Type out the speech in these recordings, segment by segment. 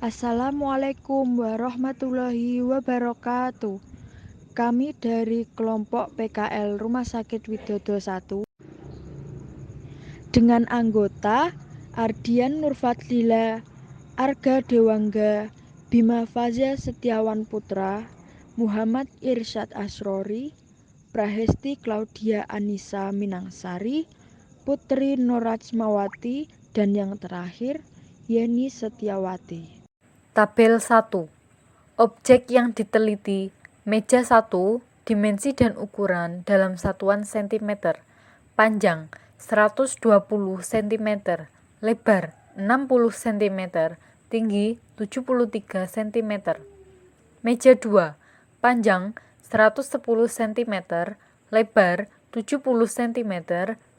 Assalamualaikum warahmatullahi wabarakatuh. Kami dari kelompok PKL Rumah Sakit Widodo 1 dengan anggota Ardian Nurfadlila, Arga Dewangga, Bima Fazia Setiawan Putra, Muhammad Irsyad Asrori, Prahesti Claudia Anissa Minangsari, Putri Norajmawati, dan yang terakhir Yeni Setiawati. Tabel 1. Objek yang diteliti, meja 1, dimensi dan ukuran dalam satuan cm, panjang 120 cm, lebar 60 cm, tinggi 73 cm. Meja 2, panjang 110 cm, lebar 70 cm,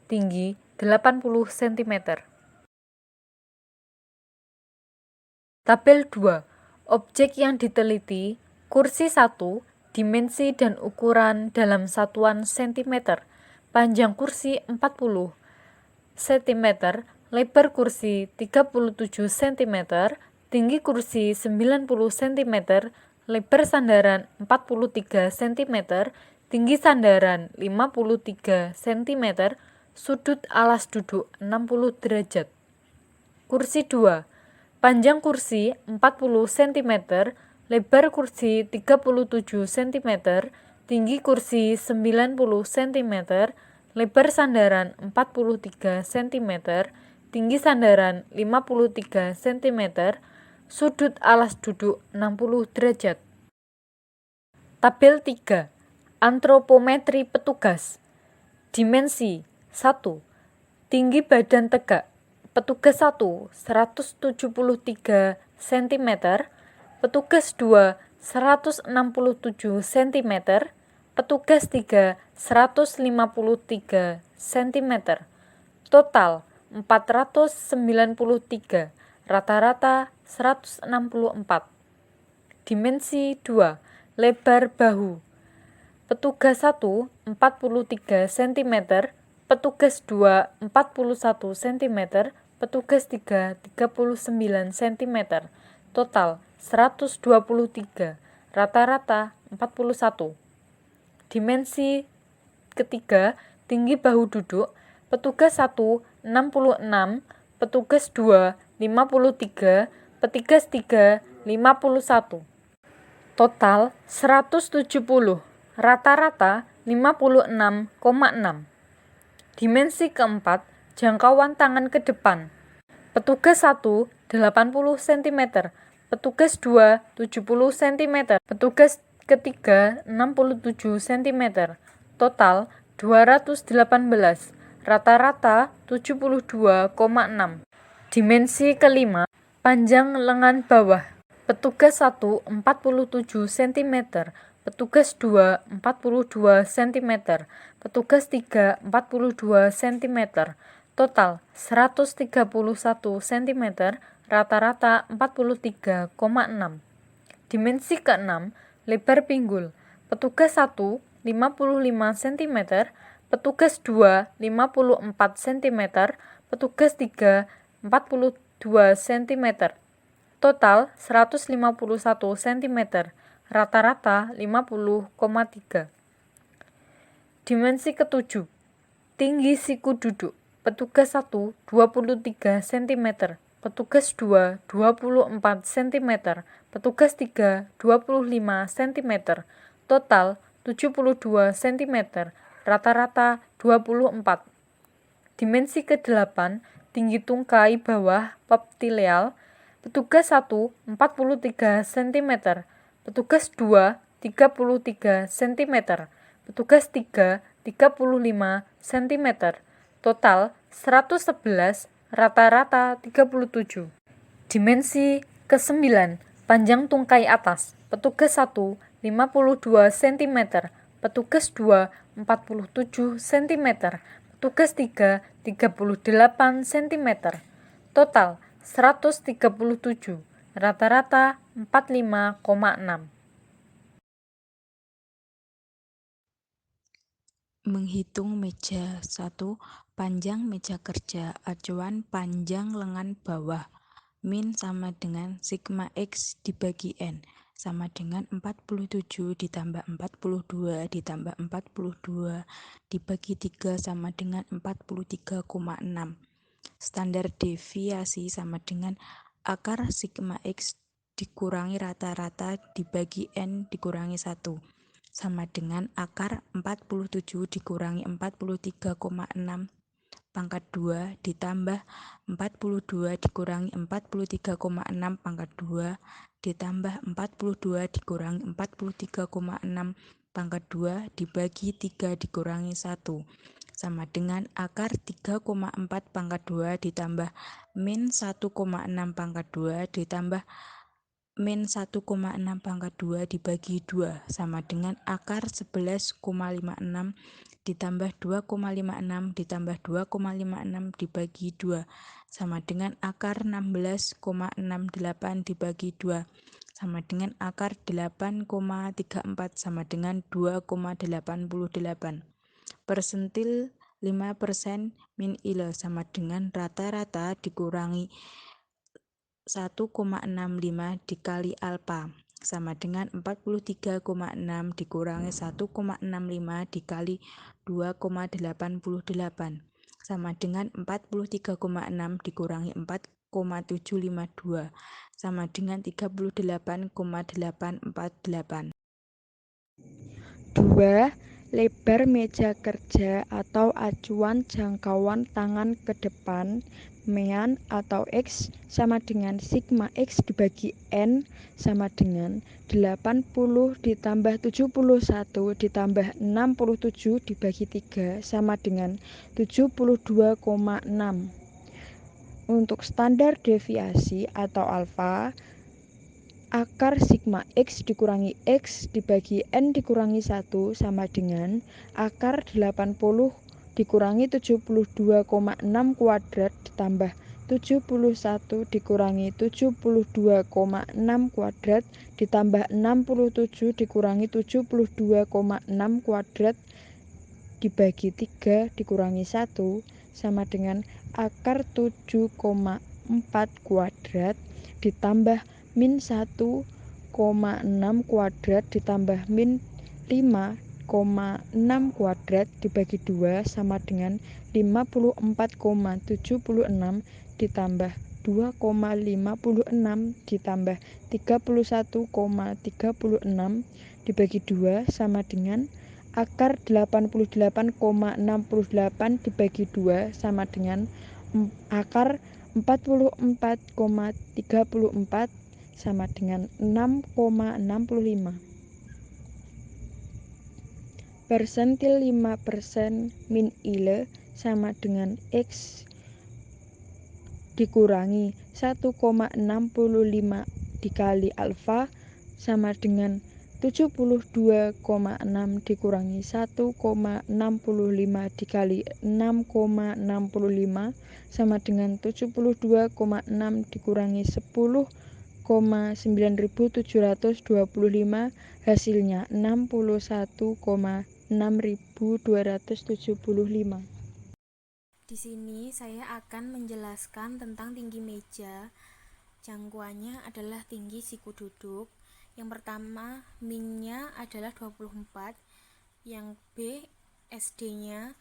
tinggi 80 cm. Tabel 2. Objek yang diteliti, kursi 1, dimensi dan ukuran dalam satuan cm, panjang kursi 40 cm, lebar kursi 37 cm, tinggi kursi 90 cm, lebar sandaran 43 cm, tinggi sandaran 53 cm, sudut alas duduk 60 derajat. Kursi 2. Panjang kursi 40 cm, lebar kursi 37 cm, tinggi kursi 90 cm, lebar sandaran 43 cm, tinggi sandaran 53 cm, sudut alas duduk 60 derajat. Tabel 3. Antropometri petugas. Dimensi 1. Tinggi badan tegak petugas 1 173 cm, petugas 2 167 cm, petugas 3 153 cm. Total 493, rata-rata 164. Dimensi 2, lebar bahu. Petugas 1 43 cm, petugas 2 41 cm, petugas 3 39 cm. Total 123, rata-rata 41. Dimensi ketiga, tinggi bahu duduk. Petugas 1 66, petugas 2 53, petugas 3 51. Total 170, rata-rata 56,6. Dimensi keempat, jangkauan tangan ke depan. Petugas 1 80 cm, petugas 2 70 cm, petugas ketiga 67 cm. Total 218, rata-rata 72,6. Dimensi kelima, panjang lengan bawah. Petugas 1 47 cm, petugas 2 42 cm, petugas 3 42 cm. Total 131 cm, rata-rata 43,6. Dimensi keenam, lebar pinggul. Petugas 1 55 cm, petugas 2 54 cm, petugas 3 42 cm. Total 151 cm, rata-rata 50,3. Dimensi ketujuh, tinggi siku duduk. Petugas 1 23 cm, petugas 2 24 cm, petugas 3 25 cm. Total 72 cm, rata-rata 24. Dimensi ke-8, tinggi tungkai bawah peptileal. Petugas 1 43 cm, petugas 2 33 cm, petugas 3 35 cm. Total 111, rata-rata 37. Dimensi ke-9, panjang tungkai atas. Petugas 1 52 cm, petugas 2 47 cm, petugas 3 38 cm. Total 137, rata-rata 45,6. Menghitung meja 1, panjang meja kerja, acuan panjang lengan bawah. Min sama dengan sigma X dibagi N sama dengan 47 ditambah 42 ditambah 42 dibagi 3 sama dengan 43,6. Standar deviasi sama dengan akar sigma X dikurangi rata-rata dibagi N dikurangi 1 sama dengan akar 47 dikurangi 43,6 pangkat 2 ditambah 42 dikurangi 43,6 pangkat 2 ditambah 42 dikurangi 43,6 pangkat 2 dibagi 3 dikurangi 1 sama dengan akar 3,4 pangkat 2 ditambah min 1,6 pangkat 2 ditambah min 1,6 pangkat 2 dibagi 2 sama dengan akar 11,56 ditambah 2,56 ditambah 2,56 dibagi 2 sama dengan akar 16,68 dibagi 2 sama dengan akar 8,34 sama dengan 2,88. Persentil 5% min ILE sama dengan rata-rata dikurangi 1,65 dikali alfa sama dengan 43,6 dikurangi 1,65 dikali 2,88 sama dengan 43,6 dikurangi 4,752 sama dengan 38,848. 2. Lebar meja kerja atau acuan jangkauan tangan ke depan mean atau X sama dengan sigma X dibagi N sama dengan 80 ditambah 71 ditambah 67 dibagi 3 sama dengan 72,6. Untuk standar deviasi atau alfa, akar sigma X dikurangi X dibagi N dikurangi 1 sama dengan akar 80 dikurangi 72,6 kuadrat ditambah 71 dikurangi 72,6 kuadrat ditambah 67 dikurangi 72,6 kuadrat dibagi 3 dikurangi 1 sama dengan akar 7,4 kuadrat ditambah min 1,6 kuadrat ditambah min 5,6 kuadrat dibagi 2 sama dengan 54,76 ditambah 2,56 ditambah 31,36 dibagi 2 sama dengan akar 88,68 dibagi 2 sama dengan akar 44,34 sama dengan 6,65. Persentil 5% min ILE sama dengan X dikurangi 1,65 dikali alfa sama dengan 72,6 dikurangi 1,65 dikali 6,65 sama dengan 72,6 dikurangi 10,9725 hasilnya 61,6275. Di sini saya akan menjelaskan tentang tinggi meja. Jangkauannya adalah tinggi siku duduk. Yang pertama, min-nya adalah 24. Yang B, SD-nya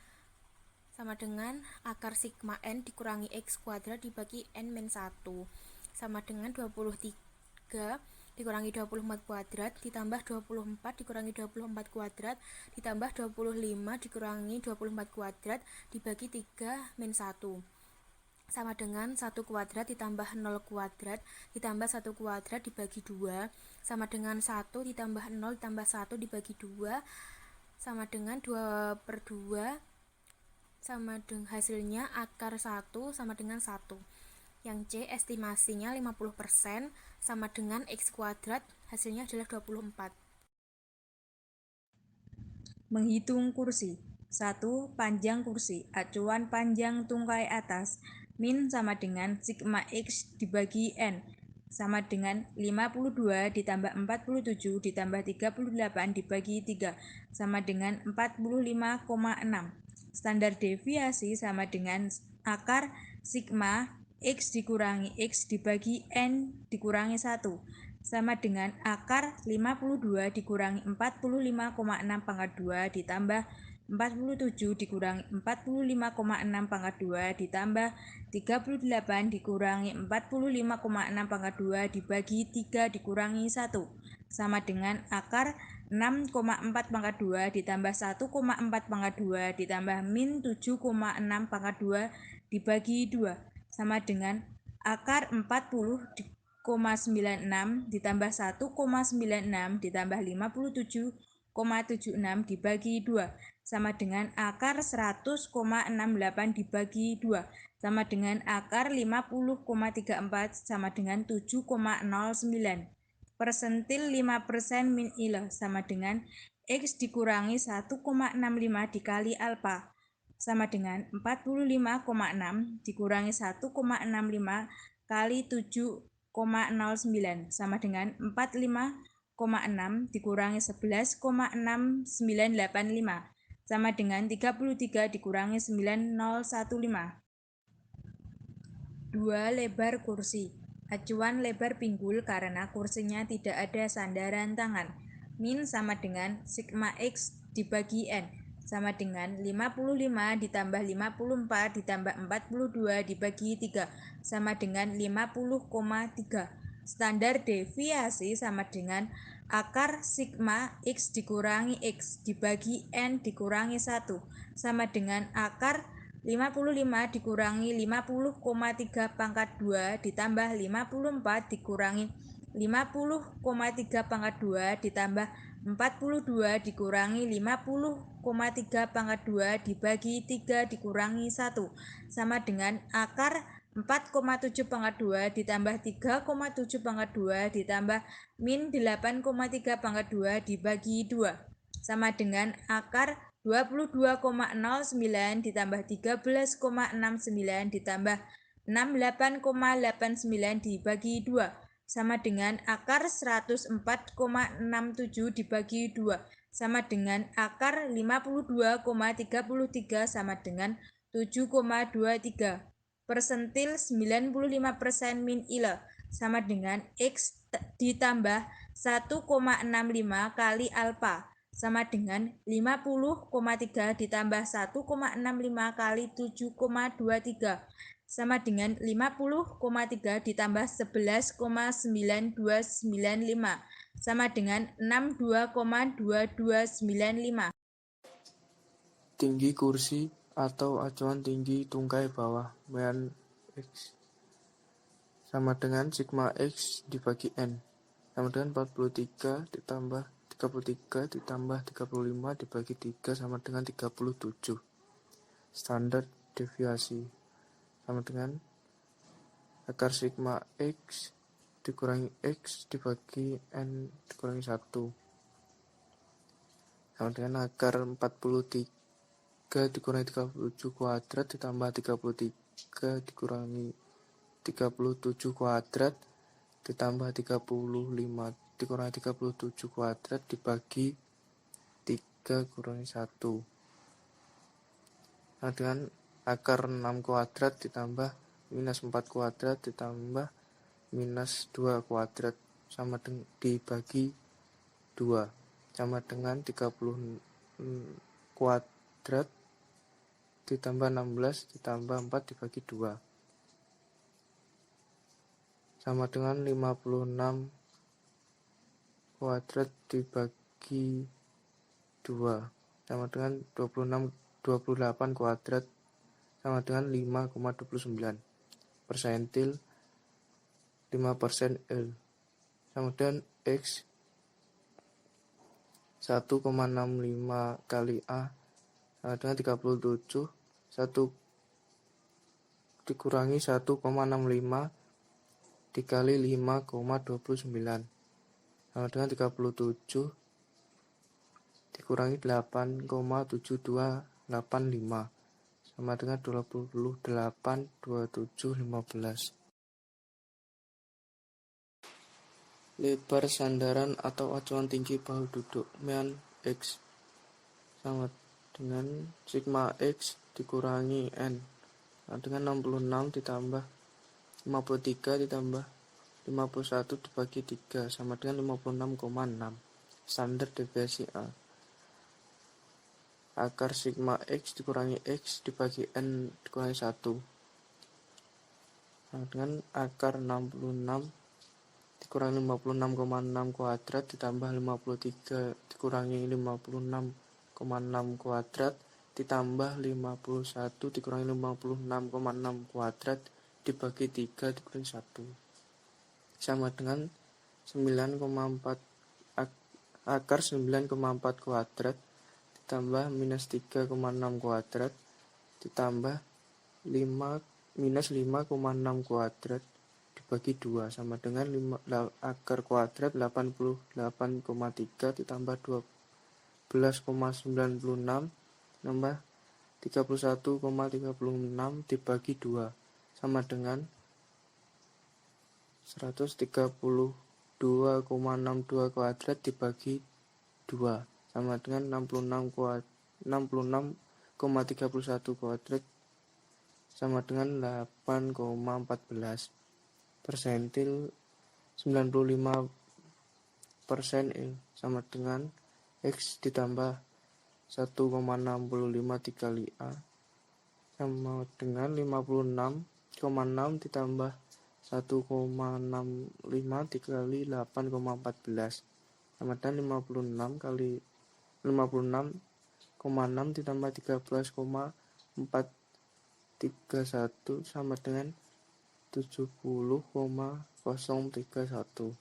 sama dengan akar sigma N dikurangi X kuadrat dibagi N min 1 sama dengan 23 dikurangi 24 kuadrat ditambah 24 dikurangi 24 kuadrat ditambah 25 dikurangi 24 kuadrat dibagi 3 min 1 sama dengan 1 kuadrat ditambah 0 kuadrat ditambah 1 kuadrat dibagi 2 sama dengan 1 ditambah 0 ditambah 1 dibagi 2 sama dengan 2/2 sama dengan hasilnya akar 1 sama dengan 1. Yang C estimasinya 50% sama dengan X kuadrat, hasilnya adalah 24. Menghitung kursi. 1. Panjang kursi. Acuan panjang tungkai atas. Min sama dengan sigma X dibagi N sama dengan 52 ditambah 47 ditambah 38 dibagi 3 sama dengan 45,6. Standar deviasi sama dengan akar sigma X dikurangi X dibagi N dikurangi 1 sama dengan akar 52 dikurangi 45,6 pangkat 2 ditambah 47 dikurangi 45,6 pangkat 2 ditambah 38 dikurangi 45,6 pangkat 2 dibagi 3 dikurangi 1 sama dengan akar 6,4 pangkat 2 ditambah 1,4 pangkat 2 ditambah min 7,6 pangkat 2 dibagi 2 sama dengan akar 40,96 ditambah 1,96 ditambah 57,76 dibagi 2 sama dengan akar 100,68 dibagi 2 sama dengan akar 50,34 sama dengan 7,09. Persentil 5% min ilah sama dengan X dikurangi 1,65 dikali alfa sama dengan 45,6 dikurangi 1,65 kali 7,09 sama dengan 45,6 dikurangi 11,6985 sama dengan 33 dikurangi 9015. 2. Lebar kursi. Acuan lebar pinggul karena kursinya tidak ada sandaran tangan. Min sama dengan sigma X dibagi N sama dengan 55 ditambah 54 ditambah 42 dibagi 3 sama dengan 50,3. Standar deviasi sama dengan akar sigma X dikurangi X dibagi N dikurangi 1 sama dengan akar 55 dikurangi 50,3 pangkat 2 ditambah 54 dikurangi 50,3 pangkat 2 ditambah 42 dikurangi 50,3 pangkat 2 dibagi 3 dikurangi 1 sama dengan akar 4,7 pangkat 2 ditambah 3,7 pangkat 2 ditambah min 8,3 pangkat 2 dibagi 2 sama dengan akar 22,09 ditambah 13,69 ditambah 68,89 dibagi 2 sama dengan akar 104,67 dibagi 2 sama dengan akar 52,33 sama dengan 7,23. Persentil 95% min ilah sama dengan X ditambah 1,65 kali alfa sama dengan 50,3 ditambah 1,65 kali 7,23 sama dengan 50,3 ditambah 11,9295 sama dengan 62,2295. Tinggi kursi atau acuan tinggi tungkai bawah mean X sama dengan sigma X dibagi N sama dengan 43 ditambah 33 ditambah 35 dibagi 3 sama dengan 37. Standar deviasi sama dengan akar sigma X dikurangi X dibagi N dikurangi 1 sama dengan akar 43 dikurangi 37 kuadrat ditambah 33 dikurangi 37 kuadrat ditambah 35 dikurangi 37 kuadrat dibagi 3 kurangi 1 sama dengan akar 6 kuadrat ditambah minus 4 kuadrat ditambah minus 2 kuadrat sama dengan dibagi 2 sama dengan 30 kuadrat ditambah 16 ditambah 4 dibagi 2 sama dengan 56 kuadrat dibagi 2 sama dengan 28 kuadrat sama dengan 5,29. Persentil 5% L sama dengan X 1,65 kali A sama dengan 37 1 dikurangi 1,65 dikali 5,29 sama dengan 37 dikurangi 8,7285 sama dengan 28,2715. Lebar sandaran atau acuan tinggi bahu duduk mean X sama dengan sigma X dikurangi N sama dengan 66 ditambah 53 ditambah 51 dibagi 3 sama dengan 56,6. Standar deviasi A. Akar sigma X dikurangi X dibagi N dikurangi 1. Sama dengan akar 66 dikurangi 56,6 kuadrat ditambah 53 dikurangi 56,6 kuadrat ditambah 51 dikurangi 56,6 kuadrat dibagi 3 dikurangi 1 sama dengan 9,4 akar 9,4 kuadrat ditambah minus 3,6 kuadrat ditambah minus 5,6 kuadrat dibagi 2 sama dengan akar kuadrat 88,3 ditambah 12,96 nambah 31,36 dibagi 2 sama dengan 132,62 kuadrat dibagi 2 sama dengan 66,31 kuadrat sama dengan 8,14. Persentil 95% sama dengan X ditambah 1,65 dikali A sama dengan 56,6 ditambah 1,65 dikali 8,14 sama dengan 56,6 ditambah 13,431 sama dengan 70,031.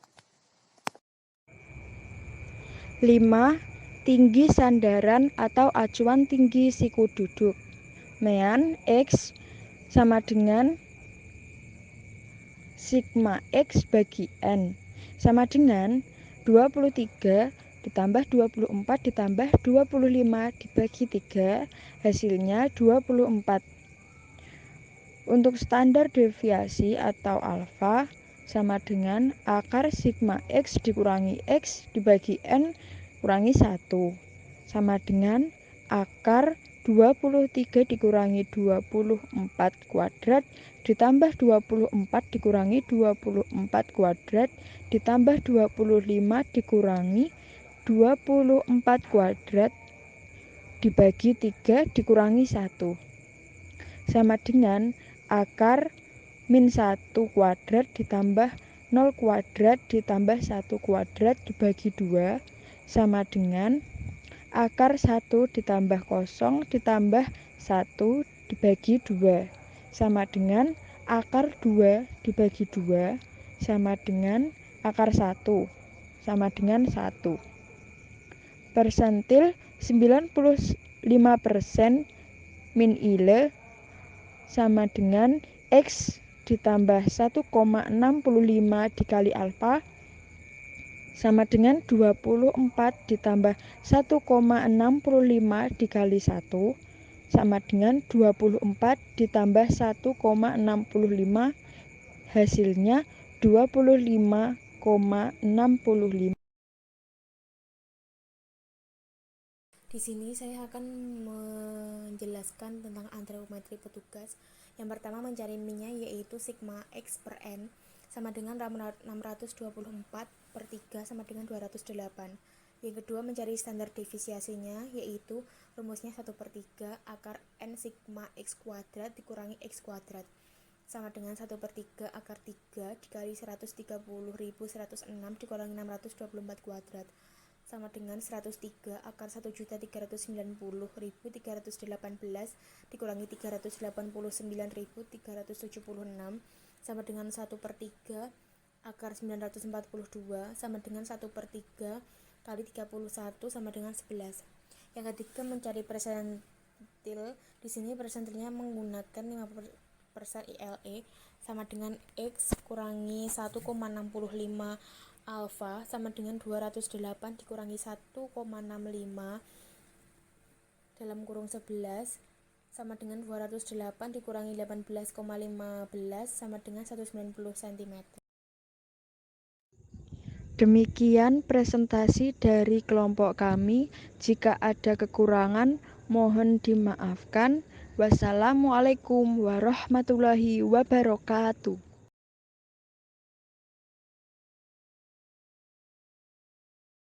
5. Tinggi sandaran atau acuan tinggi siku duduk. Mean X sama dengan sigma X bagi N sama dengan 23 ditambah 24 ditambah 25 dibagi 3 hasilnya 24. Untuk standar deviasi atau alfa sama dengan akar sigma X dikurangi X dibagi N kurangi 1 sama dengan akar 23 dikurangi 24 kuadrat ditambah 24 dikurangi 24 kuadrat ditambah 25 dikurangi 24 kuadrat dibagi 3 dikurangi 1 sama dengan akar min 1 kuadrat ditambah 0 kuadrat ditambah 1 kuadrat dibagi 2 sama dengan akar 1 ditambah 0 ditambah 1 dibagi 2 sama dengan akar 2 dibagi 2 sama dengan akar 1 sama dengan 1. Persentil 95% min ile sama dengan X ditambah 1,65 dikali alfa sama dengan 24 ditambah 1,65 dikali 1 sama dengan 24 ditambah 1,65 hasilnya 25,65. Di sini saya akan menjelaskan tentang antropometri petugas. Yang pertama mencari min-nya yaitu sigma X per N sama dengan 624 per 3 sama dengan 208. Yang kedua mencari standar deviasinya yaitu rumusnya 1/3 akar N sigma X kuadrat dikurangi X kuadrat sama dengan 1/3 akar 3 dikali 130.106 dikurangi 624 kuadrat sama dengan 103 akar 1.390.318 dikurangi 389.376 sama dengan 1/3 akar 942 sama dengan 1/3 kali 31 sama dengan 11. Yang ketiga mencari persentil. Di sini persentilnya menggunakan 5% ILE sama dengan X kurangi 1,65 alfa sama dengan 208 dikurangi 1,65 dalam kurung 11 sama dengan 208 dikurangi 18,15 sama dengan 190 cm. Demikian presentasi dari kelompok kami. Jika ada kekurangan, mohon dimaafkan. Wassalamualaikum warahmatullahi wabarakatuh.